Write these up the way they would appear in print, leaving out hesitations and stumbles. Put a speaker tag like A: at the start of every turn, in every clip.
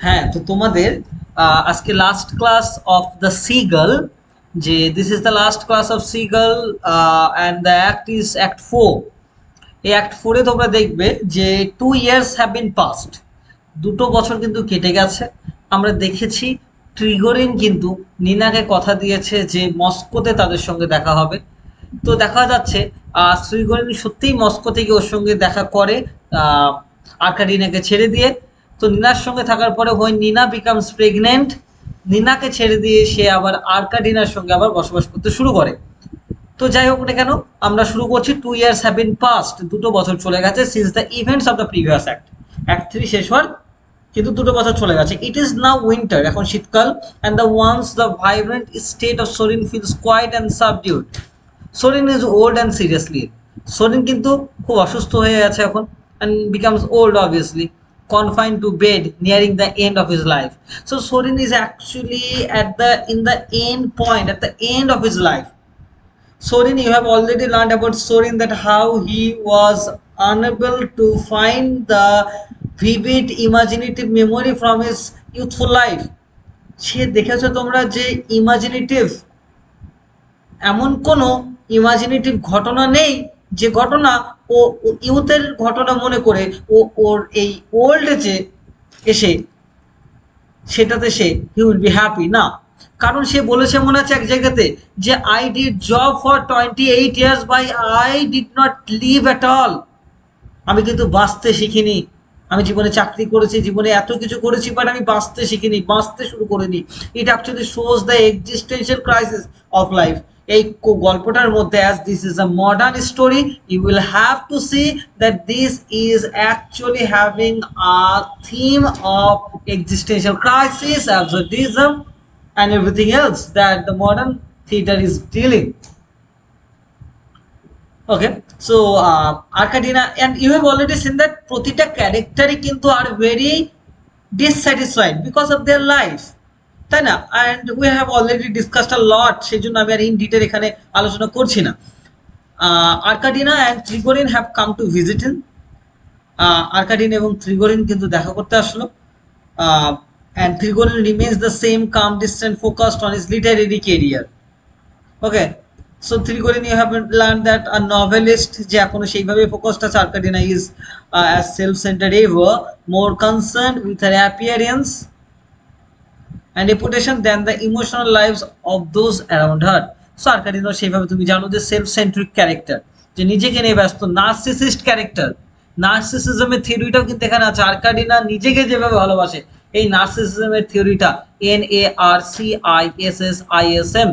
A: হ্যাঁ, তো তোমাদের আজকে last class of the Seagull, যে this is the last class of Seagull and the act is act 4। এই অ্যাক্ট 4-এ তোমরা দেখবে যে 2 years হ্যাভ বিন পাস্ট, 2 বছর কিন্তু কেটে গেছে। আমরা দেখেছি ট্রিগরিন কিন্তু নিনাকে কথা দিয়েছে যে মস্কোতে তাদের সঙ্গে দেখা হবে। তো দেখা যাচ্ছে ট্রিগরিন সত্যিই মস্কো থেকে ওর সঙ্গে দেখা করে আহ, আর্কাডিনাকে ছেড়ে দিয়ে। তো নিনার সঙ্গে থাকার পরে হয় নিনা বিকামস প্রেগনেন্ট, নিনাকে ছেড়ে দিয়ে সে আবার আর্কাডিনার সঙ্গে আবার বসবাস করতে শুরু করে। তো যাই হোক না কেন, আমরা শুরু করছি 2 years হ্যাভ বিন পাস্ট, 2 বছর চলে গেছে since the events of the previous act. Act 3 শেষ হওয়ার কিন্তু 2 বছর চলে গেছে। ইট ইজ নাও উইন্টার, এখন শীতকাল, and the once the vibrant state of Sorin feels quiet and subdued. Sorin is old and seriously, Sorin কিন্তু খুব অসুস্থ হয়ে গেছে এখন, and becomes old obviously, confined to bed nearing the end of his life. So Sorin is actually in the end point, at the end of his life. Sorin, you have already learned about Sorin, that how he was unable to find the vivid imaginative memory from his youthful life. সে দেখেছো তোমরা যে imaginative, এমন কোনো imaginative ঘটনা নেই যে ঘটনা ও ইউথের ঘটনা মনে করে ও ওর এই ওল্ড এজে এসে সেটাতে সে হি উইল বি হ্যাপি না। কারণ সে বলেছে মনে আছে এক জায়গাতে যে I did job for 28 years by I did not live at all. আমি কিন্তু বাঁচতে শিখিনি, আমি জীবনে চাকরি করেছি, জীবনে এত কিছু করেছি, বাট আমি বাঁচতে শিখিনি, বাঁচতে শুরু করিনি। It actually shows the existential crisis of life. এই গল্পটার মধ্যে, as this is a modern story, you will have to see that this is actually having a theme of existential crisis, absurdism, and everything else that the modern theater is dealing. Okay, so Arcadina, and you have already seen that প্রতিটা ক্যারেক্টারই কিন্তু are very dissatisfied because of their life, তাই না? And we have already discussed a lot, সেই জন্য আমি আর in detail এখানে আলোচনা করছি না। আর্কাডিনা and ট্রিগরিন have come to visit him. আর্কাডিন এবং ট্রিগরিন কিন্তু দেখা করতে আসলো, and Trigorin remains the same, calm, distant, focused on his literary career. Okay, so Trigorin, you have learned that a novelist যে এখনো সেইভাবে ফোকাসড আছে, আর্কাডিনা is as self-centered ever, more concerned with her appearance and reputation than the emotional lives of those around her. So আর্কাডিনা সেইভাবে, তুমি জানো যে self-centric character, যে নিজেকে নিয়ে ব্যস্ত, নার্সিসিস্ট ক্যারেক্টার। নার্সিসিজমের থিওরিটাও কিন্তু এখানে আছে। আর্কাডিনা নিজেকে যেভাবে ভালোবাসে, এই নার্সিসিজমের থিওরিটা, NARCISSISM,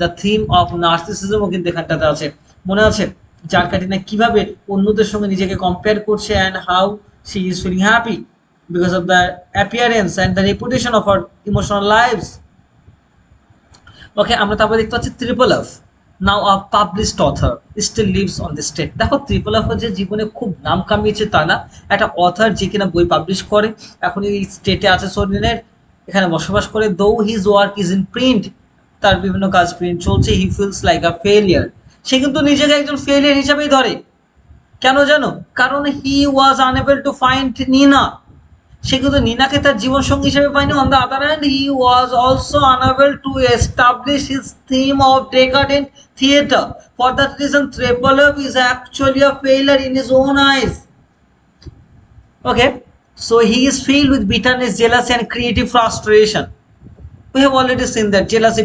A: দ্য থিম অফ নার্সিসিজমও কিন্তু এখানটাতে আছে। মনে আছে যে আর্কাডিনা কিভাবে অন্যদের সঙ্গে নিজেকে কম্পেয়ার করছে, and how she is feeling happy because of the appearance and the reputation of her emotional lives. Okay, আমরা তারপরে দেখতে পাচ্ছি triple F, now a published author, still lives on the state. দেখো ট্রিপল এফ যে জীবনে খুব নাম কামিয়েছে তা না, একটা অথার যে কিনা বই পাবলিশ করে, এখন এই স্টেটে আছে, সোরিনের এখানে বসবাস করে। Though his work is in print, তার বিভিন্ন কাজ প্রিন্ট চলছে, he feels like a failure. সে কিন্তু নিজেকে একজন ফেলিয়ার হিসাবেই ধরে। কেন জানো? কারণ he was unable to find Nina, সে কিন্তু নিনাকে তার জীবন সঙ্গী হিসেবে পায়নি। On the other hand, he was also unable to establish his theme of decadent theater. For that reason, Trepalov is actually a failure in his own eyes. Okay, so he is filled with bitterness, jealousy, and creative frustration. We have already seen that jealousy,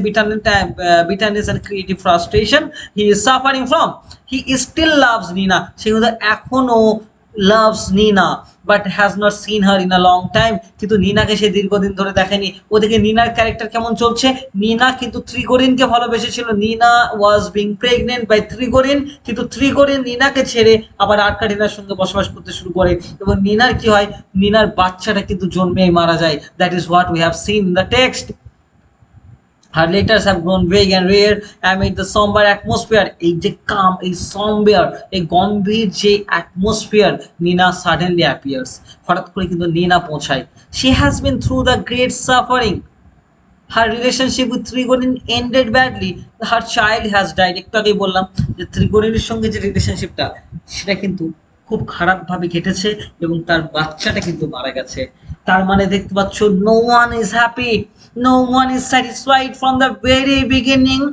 A: bitterness, and creative frustration he is suffering from. He still loves Nina. She echono loves Nina, but has not seen her in a long time. কিন্তু নিনাকে সে দীর্ঘদিন ধরে দেখেনি। ওদিকে নিনার character কেমন চলছে? নিনা কিন্তু ট্রিগরিনকে ভালোবেসেছিল। নিনা was being pregnant by ট্রিগরিন, কিন্তু ট্রিগরিন নিনাকে ছেড়ে আবার আর্কাডিনার সঙ্গে বসবাস করতে শুরু করে, এবং নিনার কি হয়? নিনার বাচ্চাটা কিন্তু জন্মেই মারা যায়। That is what we have seen in the text. Her letters have grown vague and rare amid the somber atmosphere. এই যে calm, এই somber, এই গম্ভীর যে atmosphere, Nina suddenly appears. হঠাৎ করে কিন্তু নিনা পৌঁছায়। She has been through the great suffering. Her relationship with Trigorin ended badly. Her child has died. একটু আগেই বললাম যে ত্রিগোরিনের সঙ্গে যে রিলেশনশিপটা, সেটা কিন্তু খুব খারাপভাবে কেটেছে এবং তার বাচ্চাটা কিন্তু মারা গেছে। তার মানে দেখতে পাচ্ছ, no one is happy, no one is satisfied from the very beginning.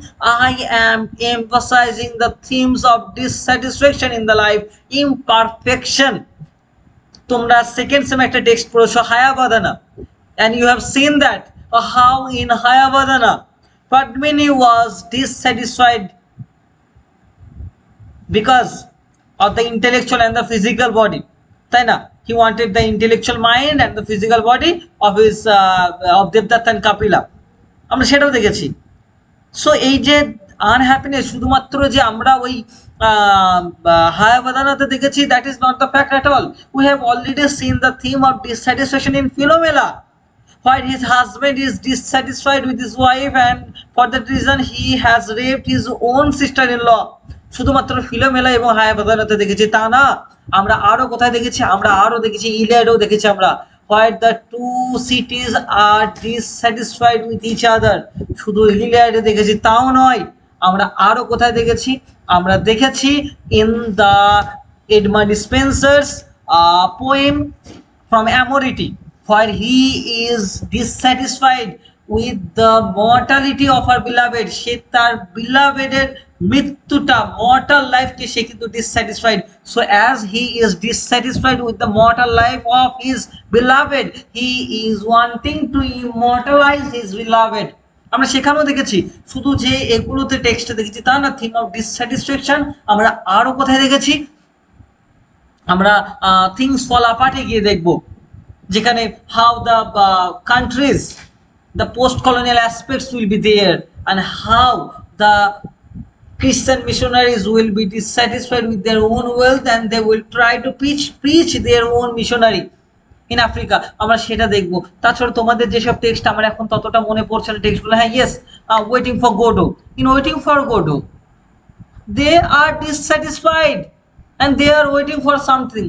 A: I am emphasizing the themes of dissatisfaction in the life, imperfection. তোমরা সেকেন্ড সেম একটা টেক্সট পড়েছো হায়াবাদানা, and you have seen that how in Hayabadana Padmini was dissatisfied because of the intellectual and the physical body, তাই না? He wanted the intellectual mind and the physical body of his of Devdatta and Kapila, আমরা সেটাও দেখেছি। So এই যে unhappiness শুধুমাত্র যে আমরা ওই হায়াবাদানাতে দেখেছি, that is not the fact at all. We have already seen the theme of dissatisfaction in Philomela, while his husband is dissatisfied with his wife and for that reason he has raped his own sister-in-law। শুধুমাত্র ফিলোমেলা এবং হায়াবাদানাতে দেখেছি তা না, আমরা আরো কোথায় দেখেছি? আমরা আরো দেখেছি ইলিয়াডেও দেখেছি আমরা, where the two cities are dissatisfied with each other। শুধু ইলিয়াডে দেখেছি তাও নয়, আমরা আরো কোথায় দেখেছি? আমরা দেখেছি in the Edmund Spenser's poem from Amority, where he is dissatisfied with the mortality of her beloved। সে তার belovedের মৃত্যুটা, mortal life-কে সে কিন্তু dissatisfied। So as he is dissatisfied with the mortal life of his beloved, he is wanting to immortalize his beloved। আমরা সেখানেও দেখেছি, শুধু যে এগুলোতে টেক্সটে দেখেছি তা না, থিম অফ ডিসস্যাটিসফ্যাকশন আমরা আরো কোথায় দেখেছি? আমরা থিংস ফল অ্যাপার্টে গিয়ে দেখবো, যেখানে how the countries, the post-colonial aspects will be there, and how the Christian missionaries will be dissatisfied with their own wealth and they will try to preach their own missionary in Africa। আমরা সেটা দেখবো। তাছাড়া তোমাদের যেসব text আমার এখন ততটা মনে পড়ছে না টেক্সটগুলো, হ্যাঁ yes, waiting for Godot, in waiting for Godot they are dissatisfied and they are waiting for something,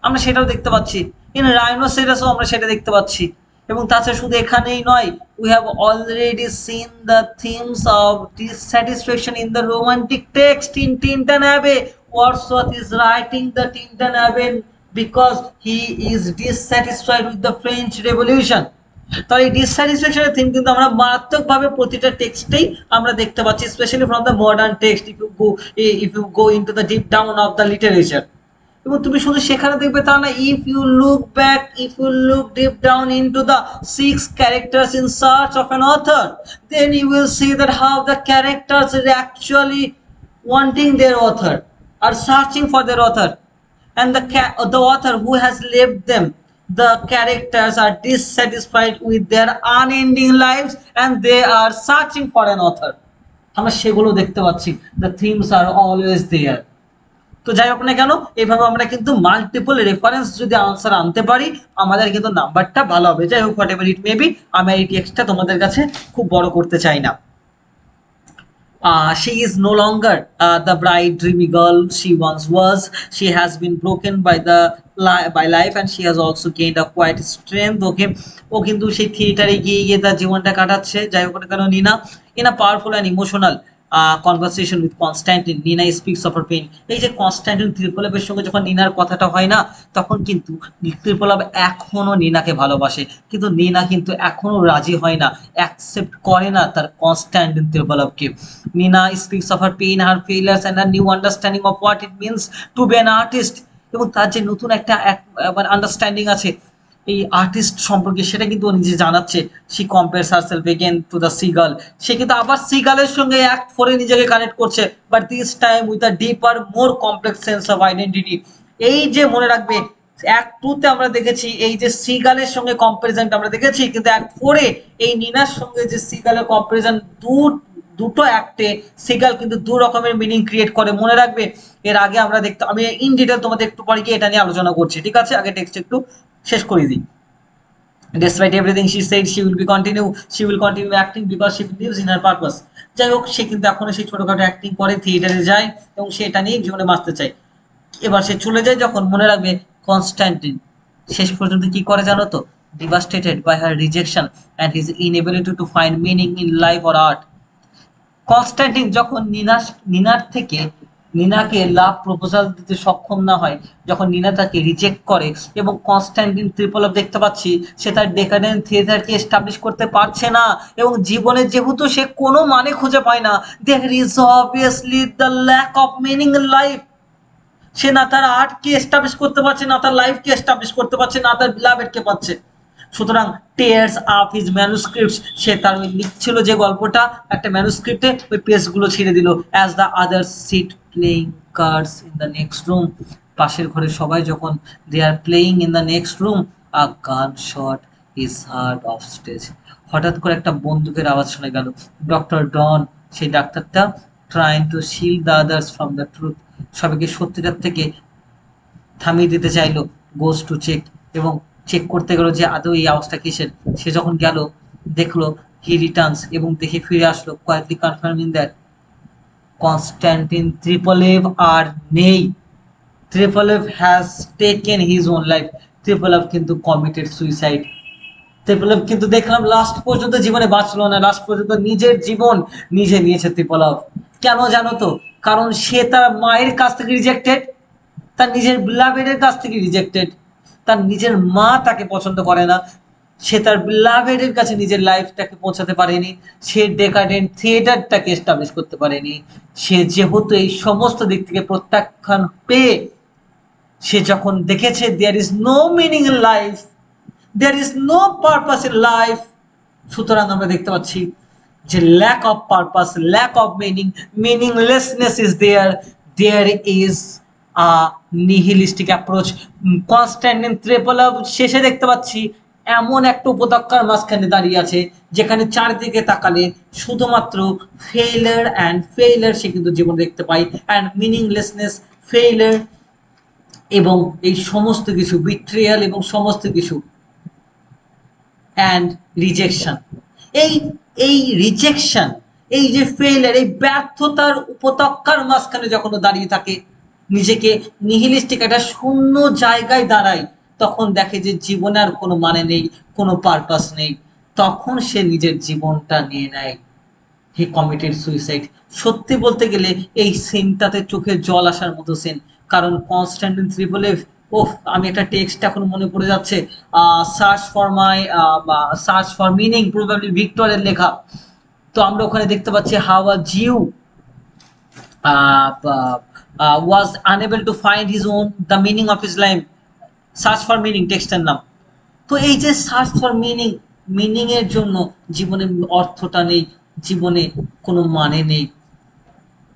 A: আমরা সেটাও দেখতে পাচ্ছি। ইন রাইনোসেরাসও আমরা সেটা দেখতে পাচ্ছি। এবং তাছাড়া শুধু এখানেই নয়, we have already seen the themes of dissatisfaction in the romantic text in Tintanabe। Wordsworth is writing the Tintanabe because he is dissatisfied with the French Revolution। তাহলে এই ডিসস্যাটিসফ্যাকশনের থিম কিন্তু আমরা মারাত্মকভাবে প্রতিটা টেক্সটেই আমরা দেখতে পাচ্ছি, specially from the modern text, if you go into the deep down of the literature. এবং তুমি শুধু সেখানে দেখবে তা না, if you look deep down into the 6 characters in search of an author, then you will see that how the characters are actually wanting their author, are searching for their author, and the author who has left them, the characters are dissatisfied with their unending lives and they are searching for an author। আমরা সেগুলো দেখতে পাচ্ছি, the themes are always there। তো যাই হোক না কেন, এইভাবে আমরা কিন্তু মাল্টিপল রেফারেন্স যদি আনসার আনতে পারি, আমাদের কিন্তু নাম্বারটা ভালো হবে। যাই হোক, what ever it may be, আমি এই টেক্সটটা তোমাদের কাছে খুব বড় করতে চাই না। She is no longer the bright dreamy girl she once was। She has been broken by life and she has also gained a quiet strength। ওকে, ও কিন্তু সেই থিয়েটারে গিয়ে তার জীবনটা কাটাচ্ছে। যাই হোক না কেন, নিনা in a powerful and emotional conversation with Constantine, Nina speaks of her pain। এই যে কনস্ট্যান্টিন ত্রিপোলাবের সঙ্গে যখন নিনার কথাটা হয় না, তখন কিন্তু ত্রিপোলাব এখনো নিনাকে ভালোবাসে, কিন্তু নিনা কিন্তু এখনো রাজি হয় না, অ্যাকসেপ্ট করে না তার কনস্ট্যান্টিন ত্রিপোলাবকে। Nina speaks of her pain, her failures and her new understanding of what it means to be an artist. এবং তার যে নতুন একটা আন্ডারস্ট্যান্ডিং আছে এই আর্টিস্ট সম্পর্কে, সেটা কিন্তু ও নিজে জানাচ্ছে। She compares herself again to the seagull. সে কিন্তু আবার সিগালের সঙ্গে অ্যাক্ট 4 নিজেকে কানেক্ট করছে, but this time with a deeper more complex sense of identity. এই যে মনে রাখবে, অ্যাক্ট 2-তে আমরা দেখেছি এই যে সিগালের সঙ্গে কম্পারিজনটা আমরা দেখেছি, কিন্তু অ্যাক্ট 4-এ এই নিনার সঙ্গে যে সিগালের কম্পারিজন, দুটো অ্যাক্টে সিগাল কিন্তু দু রকমের মিনিং ক্রিয়েট করে। মনে রাখবে, এর আগে আমরা দেখতে, আমি ইন ডিটেল তোমাদের একটু পরে গিয়ে এটা নিয়ে আলোচনা করছি, ঠিক আছে? আগে টেক্সট একটু শেষ করে দিই। Despite everything she said, she will continue acting because she believes in her purpose। যাই হোক, সে কিন্তু এখনো সেই ছোটখাটো অ্যাক্টিং করে, থিয়েটারে যায় এবং সে এটা নিয়ে জীবনে বাঁচতে চায়। এবার সে চলে যায় যখন, মনে রাখবে কনস্ট্যান্টিন শেষ পর্যন্ত কি করে জানো তো? devastated by her rejection and his inability to find meaning in life or art। Constantin যখন নিনার থেকে নিনাকে লাভ প্রপোজাল দিতে সক্ষম না হয়, যখন নিনা তাকে রিজেক্ট করে, এবং কনস্ট্যান্টিন ট্রিপলভ দেখতে পাচ্ছি সে তার ডেকাডেন্ট থিয়েটারকে এস্টাবলিশ করতে পারছে না, এবং জীবনের যেহেতু সে কোনো মানে খুঁজে পায় না, there is obviously the lack of meaning in life. সে না তার আর্টকে এস্টাবলিশ করতে পারছে, না তার লাইফকে এস্টাবলিশ করতে পারছে, না তার বিলাভেডকে পাচ্ছে। সুতরাং টেয়ার্স আপ হিজ ম্যানুস্ক্রিপ্টস, সে তার ওই লিখছিল যে গল্পটা একটা ম্যানুস্ক্রিপ্টে, ওই পেজগুলো ছিঁড়ে দিল। As the other sit playing cards in the next room, পাশের ঘরে সবাই যখন they are playing in the next room, a gunshot is heard off stage. হঠাৎ করে একটা বন্দুকের আওয়াজ শোনা গেল। ডক্টর ডন, সেই ডাক্তারটা, trying to shield the others from the truth, সবাইকে সত্যিটার থেকে থামিয়ে দিতে চাইলো, গোজ টু চেক, এবং চেক করতে গেল যে আদৌ এই আওয়াজটা কিসের। সে যখন গেল দেখলো, হি রিটার্নস, এবং দেখে ফিরে আসলো, quietly confirming that Konstantin Treplev আর নেই। Treplev has taken his own life, Treplev কিন্তু কমিটেড সুইসাইড। ট্রিপলেভ কিন্তু দেখলাম লাস্ট পর্যন্ত জীবনে বাঁচলো না, লাস্ট পর্যন্ত নিজের জীবন নিজে নিয়েছে ট্রিপলেভ। কেন জানো তো? কারণ সে তার মায়ের কাছ থেকে রিজেক্টেড, তার নিজের বিলাভেডের কাছ থেকে রিজেক্টেড, তার নিজের মা তাকে পছন্দ করে না, সে তার বিলাভেডের কাছে নিজের লাইফটাকে পৌঁছাতে পারেনি, সে ডেকাডেন্ট থিয়েটারটাকে এস্টাবলিশ করতে পারেনি। সে যেহেতু এই সমস্ত দিক থেকে প্রত্যাখ্যান পেয়ে সে যখন দেখেছে there is no meaning in life, there is no purpose in life, সুতরাং আমরা দেখতে পাচ্ছি যে lack of purpose, lack of meaning, meaninglessness is there, there is a nihilistic approach. Konstantin Treplev শেষে দেখতে পাচ্ছি এমন একটা উপত্যকার মাঝখানে দাঁড়িয়ে আছে যেখানে চারদিকে তাকালে শুধুমাত্র ফেইলার অ্যান্ড ফেইলার সে কিন্তু জীবন দেখতে পাই, অ্যান্ড মিনিংলেসনেস, ফেইলার, এবং এই সমস্ত কিছু বিট্রিয়াল, এবং সমস্ত কিছু অ্যান্ড রিজেকশন। এই এই রিজেকশন, এই যে ফেইলার, এই ব্যর্থতার উপত্যকার মাঝখানে যখন দাঁড়িয়ে থাকে, নিজেকে নিহিলিস্টিক একটা শূন্য জায়গায় দাঁড়ায়, তখন দেখে যে জীবনে আর কোনো মানে নেই, কোনো পারপাস নেই, তখন সে নিজের জীবনটা নিয়ে নেয়। হি কমিটেড সুইসাইড। সত্যি বলতে গেলে এই সিনটাতে চোখে জল আসার মতো সিন, কারণ কনস্ট্যান্টিন ট্রিপলেভ, ওহ আমি একটা টেক্সট এখন মনে পড়ে যাচ্ছে, search for my search for meaning, probably ভিক্টরের লেখা। তো আমরা ওখানে দেখতে পাচ্ছি how a Jew was unable to find his own the meaning of his life, search for meaning টেক্সটের নাম। তো এই যে সার্চ ফর মিনিং, মিনিং এর জন্য জীবনে অর্থটা নেই, জীবনে কোনো মানে নেই,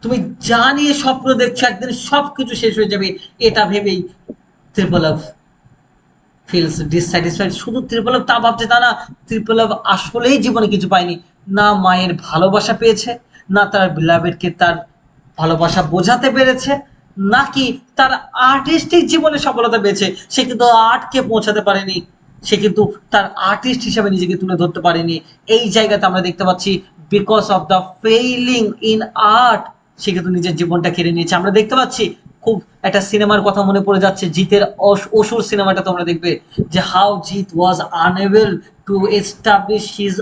A: তুমি যা নিয়ে স্বপ্ন দেখছো একদিন সবকিছু শেষ হয়ে যাবে, এটা ভেবেই ট্রিপলেভ ফিলস ডিসস্যাটিসফাইড। শুধু ট্রিপলেভ তা ভাবছে তা না, ট্রিপলেভ আসলেই জীবনে কিছু পায়নি, না মায়ের ভালোবাসা পেয়েছে, না তার বিলাভেডকে তার ভালোবাসা বোঝাতে পেরেছে, নাকি তার আর্টিস্টিক জীবনে সফলতা পেয়েছে, সে কিন্তু আর্টকে পৌঁছাতে পারেনি, সে কিন্তু তার আর্টিস্ট হিসেবে নিজেকে তুলে ধরতে পারেনি। এই জায়গাতে আমরা দেখতে পাচ্ছি because of the failing in art সে কিন্তু নিজের জীবনটা কেড়ে নিয়েছে। আমরা দেখতে পাচ্ছি খুব একটা সিনেমার কথা মনে পড়ে যাচ্ছে, জিতের অসুর সিনেমাটা তোমরা দেখবে, যে হাউ জিত ওয়াজ unable to establish his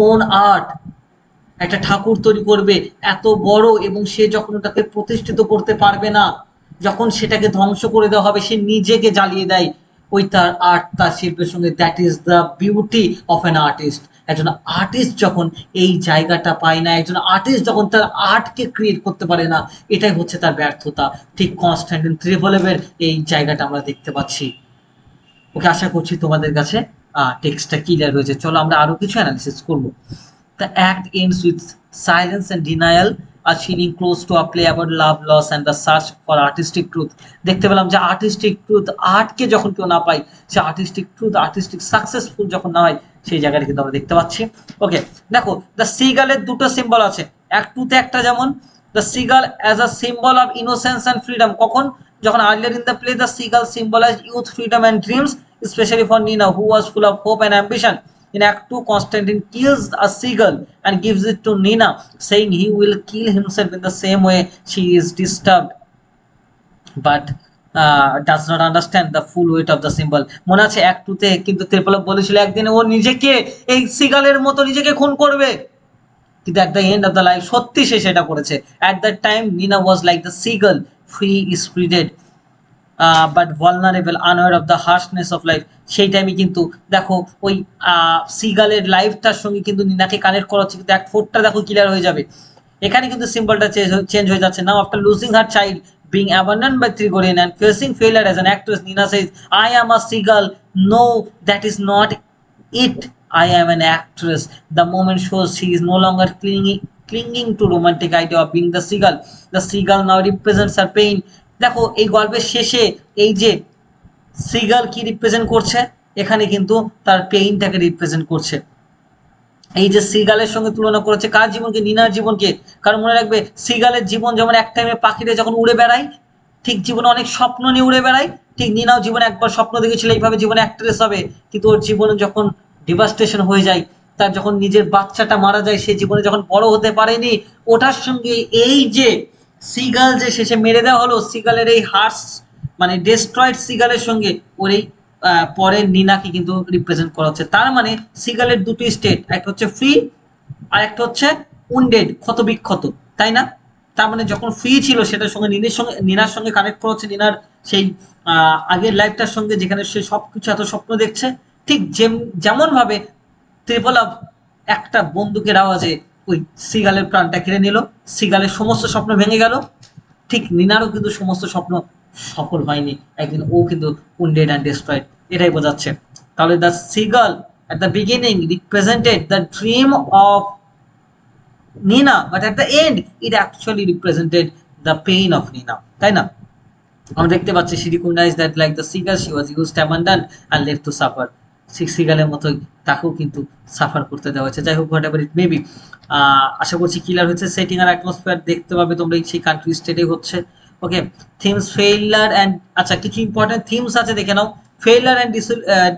A: own art. একটা ঠাকুর তৈরি করবে এত বড়, এবং সে যখন ওটাকে প্রতিষ্ঠিত করতে পারবে না, যখন সেটাকে ধ্বংস করে দেওয়া হবে, সে নিজেকে জ্বালিয়ে দেয় ওই তার আর্ট, তার শিল্পের সঙ্গে। That is the beauty of an artist. একজন আর্টিস্ট যখন এই জায়গাটা পায় না, একজন আর্টিস্ট যখন তার আর্টকে ক্রিয়েট করতে পারে না, এটাই হচ্ছে তার ব্যর্থতা। ঠিক কনস্ট্যান্টিন ট্রিপলেভের এই জায়গাটা আমরা দেখতে পাচ্ছি। ওকে, আশা করছি তোমাদের কাছে টেক্সটটা ক্লিয়ার হয়েছে। চলো আমরা আরো কিছু অ্যানালিসিস করবো। The act ends with silence and denial, a feeling close to a play about love, loss and the search for artistic truth. দেখতে পেলাম যে আর্টিস্টিক ট্রুথ, আর্টকে যখন কেউ না পায়, সে আর্টিস্টিক ট্রুথ, আর্টিস্টিক সাকসেসফুল যখন না হয়, সেই জায়গাটা কিন্তু আমরা দেখতে পাচ্ছি। ওকে, দেখো দ্য সিগালের দুটো সিম্বল আছে, অ্যাক্ট টুতে একটা, যেমন the seagull as a symbol of innocence and freedom. কখন? যখন earlier in the play the seagull symbolise youth, freedom and dreams, specially for Nina who was full of hope and ambition. In Act 2, Constantine kills a seagull and gives it to Nina, saying he will kill himself in the same way. She is disturbed, but does not understand the full weight of the symbol. মনে আছে Act 2 তে কিন্তু ট্রিপলেভ বলেছিল একদিন ও নিজেকে এই সিগালের মতো নিজেকে খুন করবে, কিন্তু at the end of the life সত্যি সে সেটা করেছে। At that time Nina was like the seagull, free spirited but vulnerable, unaware of the harshness of life. সেই টাইমে কিন্তু দেখো ওই সিগালের লাইফটার সঙ্গে কিন্তু নিনাকে কানেক্ট করা হচ্ছে, কিন্তু অ্যাক্ট ফোরটা দেখো ক্লিয়ার হয়ে যাবে। এখানে কিন্তু সিম্বলটা চেঞ্জ হয়ে যাচ্ছে। Now after losing her child, being abandoned by Trigorin and facing failure as an actress, Nina says, I am a seagull. No, that is not it. I am an actress. The moment shows she is no longer clinging to romantic idea of being the seagull. The seagull now represents her pain. দেখো এই গল্পের শেষে এই যে seagull কি represent করছে, এখানে কিন্তু তার পেইনটাকে রিপ্রেজেন্ট করছে। এই যে সিগালের সঙ্গে তুলনা করেছে কার জীবনকে, নিনার জীবনকে। কারণ মনে রাখবে সিগালের জীবন যেমন এক টাইমে পাখিরে যখন উড়ে বেড়ায়, ঠিক জীবনে অনেক স্বপ্ন নিয়ে উড়ে বেড়ায়, ঠিক নিনাও জীবনে একবার স্বপ্ন দেখেছিল এইভাবে জীবনে অ্যাক্ট্রেস হবে, কিন্তু ওর জীবনে যখন ডিভাস্টেশন হয়ে যায়, তার যখন নিজের বাচ্চাটা মারা যায়, সে জীবনে যখন বড় হতে পারেনি, ওটার সঙ্গে এই যে সিগাল যে শেষে মেরে দেওয়া হলো, সিগালের এই হার্স মানে ডেস্ট্রয়েড সিগালের সঙ্গে ওর এই পরের নিনাকে কিন্তু রিপ্রেজেন্ট করা হচ্ছে। তার মানে সিগালের দুটি স্টেট, একটা হচ্ছে ফ্রি আর একটা হচ্ছে উন্ডেড, ক্ষত বিক্ষত, তাই না? তার মানে যখন ফ্রি ছিল সেটার সঙ্গে নিনার সঙ্গে কানেক্ট করা হচ্ছে, নিনার সেই আগের লাইফটার সঙ্গে যেখানে সে সবকিছু এত স্বপ্ন দেখছে। ঠিক যেমন ভাবে ত্রিপলাভ একটা বন্দুকের আওয়াজে ওই সিগালের প্রাণটা কেড়ে নিল, সিগালের সমস্ত স্বপ্ন ভেঙে গেল, ঠিক নিনারও কিন্তু সমস্ত স্বপ্ন সফল হয়নি, একদিন ও কিন্তু উন্ডেড অ্যান্ড ডিস্ট্রয়েড, এটাই বোঝাচ্ছে। তাহলে the seagull at the beginning represented the dream of Nina, but at the end it actually represented the pain of Nina, তাই না? আমরা দেখতে পাচ্ছি she recognized that like the seagull she was used, abandoned and left to suffer. সিগালের মতোই তাকেও কিন্তু suffer করতে দেওয়া হয়েছে। যাই হোক, হোয়াট এভার ইট মেবি, আশা করছি ক্লিয়ার হয়েছে। সেটিং আর অ্যাটমসফিয়ার দেখতে পাবে তোমরা সেই কান্ট্রি স্টেটে হচ্ছে। ওকে, থিমস ফেইলার অ্যান্ড, আচ্ছা কিছু ইম্পর্টেন্ট থিমস আছে দেখে নাও। ফেইলার অ্যান্ড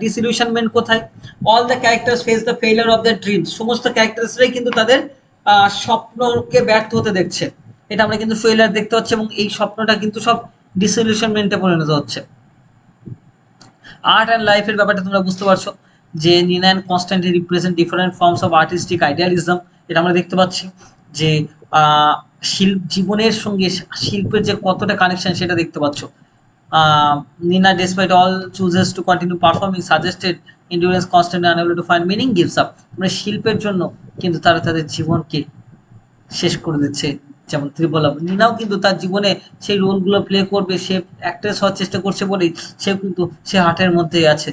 A: ডিসিলিউশনমেন্ট কোথায়? All the characters face the failure of the dreams. সমস্ত ক্যারেক্টার্সরাই কিন্তু তাদের স্বপ্নকে ব্যর্থ হতে দেখছে, এটা আমরা কিন্তু ফেইলার দেখতে পাচ্ছি, এবং এই স্বপ্নটা কিন্তু সব ডিসলিউশনমেন্টে পরিণত হচ্ছে। আর্ট অ্যান্ড লাইফের ব্যাপারটা তোমরা বুঝতে পারছো যে Nina and constantly represent different forms of artistic idealism, এটা আমরা দেখতে পাচ্ছি যে জীবনের সঙ্গে শিল্পের যে কতটা কানেকশন সেটা দেখতে পাচ্ছ। নিনা despite all chooses to continue performing suggested endurance, constantly unable to find meaning, gives up। মানে শিল্পের জন্য কিন্তু তারা তাদের জীবনকে শেষ করে দিচ্ছে। যেমন ত্রিপলাভ, নিনাও কিন্তু তার জীবনে সেই রোলগুলো প্লে করবে, সে অ্যাক্ট্রেস হওয়ার চেষ্টা করছে বলেই সেও কিন্তু সে হার্টের মধ্যেই আছে।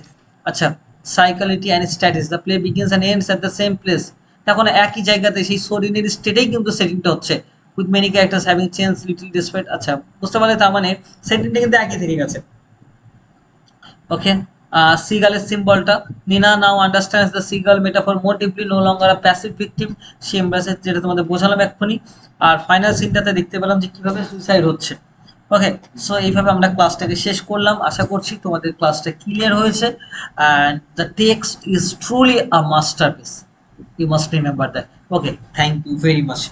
A: আচ্ছা, psychology and stasis, the play begins and ends at the same place. এখন একই জায়গাতে সেই শরীরের স্টেটেই কিন্তু সেটিংটা হচ্ছে, with many characters having change little despite. আচ্ছা, বুঝতে পারলে, তার মানে সেটিংটা কিন্তু একই থেকে গেছে। ওকে, seagull symbolটা, Nina now understands the seagull metaphor more deeply, no longer a passive victim, she embraces, যেটা তোমাদের বোঝালাম এক্ষুনি। আর ফাইনাল সিনটাতে দেখতে পেলাম যে কিভাবে সুইসাইড হচ্ছে। ওকে, সো এইভাবে আমরা ক্লাসটাকে শেষ করলাম। আশা করছি তোমাদের ক্লাসটা ক্লিয়ার হয়েছে, and the text is truly a masterpiece, you must remember that. Okay, thank you very much.